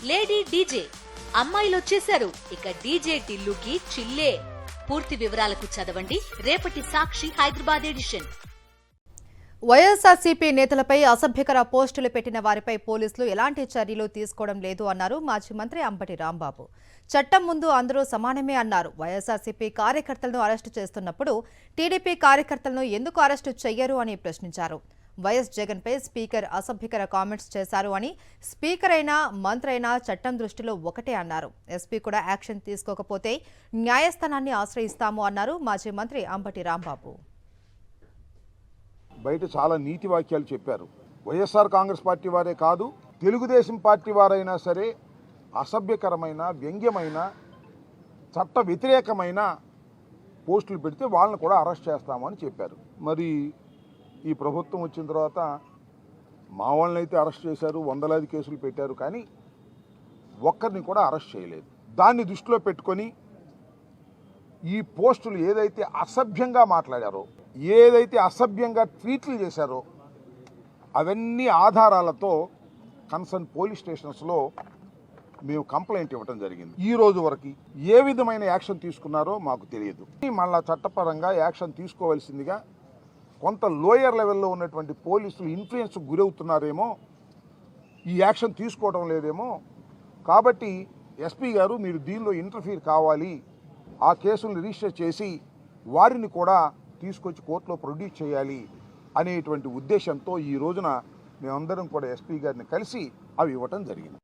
Lady DJ అమ్మాయిలు వచ్చేశారు. ఇక డీజే టిల్లుకి చిల్లే. పూర్తి వివరాలకు చదవండి రేపటి సాక్షి హైదరాబాద్ ఎడిషన్. వైఎస్ఆర్సీపీ నేతలపై అసభ్యకర పోస్టులు పెట్టిన వారిపై పోలీసులు ఎలాంటి చర్యలు తీసుకోవడం లేదు అన్నారు మాజీ మంత్రి అంబటి రాంబాబు. చట్టం ముందు అందరూ సమానమే అన్నారు. వైఎస్ఆర్సీపీ కార్యకర్తలను అరెస్టు చేస్తున్నప్పుడు టీడీపీ కార్యకర్తలను ఎందుకు అరెస్టు చెయ్యరు అని ప్రశ్నించారు. వైఎస్ జగన్పై స్పీకర్ అసభ్యకర కామెంట్స్ చేశారు అని, స్పీకర్ అయినా మంత్రి అయినా చట్టం దృష్టిలో ఒకటే అన్నారు. ఎస్పీ కూడా యాక్షన్ తీసుకోకపోతే న్యాయస్థానాన్ని ఆశ్రయిస్తాము అన్నారు మాజీ మంత్రి అంబటి రాంబాబు. బయట చాలా నీతి వాక్యాలు చెప్పారు. వైఎస్ఆర్ కాంగ్రెస్ పార్టీ వారే కాదు, తెలుగుదేశం పార్టీ వారైనా సరే అసభ్యకరమైన, వ్యంగ్యమైన, చట్ట వ్యతిరేకమైన పోస్టులు పెడితే వాళ్ళని కూడా అరెస్ట్ చేస్తామని చెప్పారు. మరి ఈ ప్రభుత్వం వచ్చిన తర్వాత మా వాళ్ళని అయితే అరెస్ట్ చేశారు, వందలాది కేసులు పెట్టారు, కానీ ఒక్కరిని కూడా అరెస్ట్ చేయలేదు. దాన్ని దృష్టిలో పెట్టుకొని ఈ పోస్టులు ఏదైతే అసభ్యంగా మాట్లాడారో, ఏదైతే అసభ్యంగా ట్వీట్లు చేశారో అవన్నీ ఆధారాలతో కన్సర్న్ పోలీస్ స్టేషన్స్లో మేము కంప్లైంట్ ఇవ్వడం జరిగింది. ఈ రోజు వరకు ఏ విధమైన యాక్షన్ తీసుకున్నారో మాకు తెలియదు. మళ్ళా చట్టపరంగా యాక్షన్ తీసుకోవాల్సిందిగా కొంత లోయర్ లెవెల్లో ఉన్నటువంటి పోలీసులు ఇన్ఫ్లుయెన్స్ గురవుతున్నారేమో, ఈ యాక్షన్ తీసుకోవడం లేదేమో. కాబట్టి ఎస్పీ గారు మీరు దీనిలో ఇంటర్ఫీర్ కావాలి, ఆ కేసులను రిజిస్టర్ చేసి వారిని కూడా తీసుకొచ్చి కోర్టులో ప్రొడ్యూస్ చేయాలి అనేటువంటి ఉద్దేశంతో ఈ రోజున మేమందరం కూడా ఎస్పీ గారిని కలిసి అవి ఇవ్వటం జరిగింది.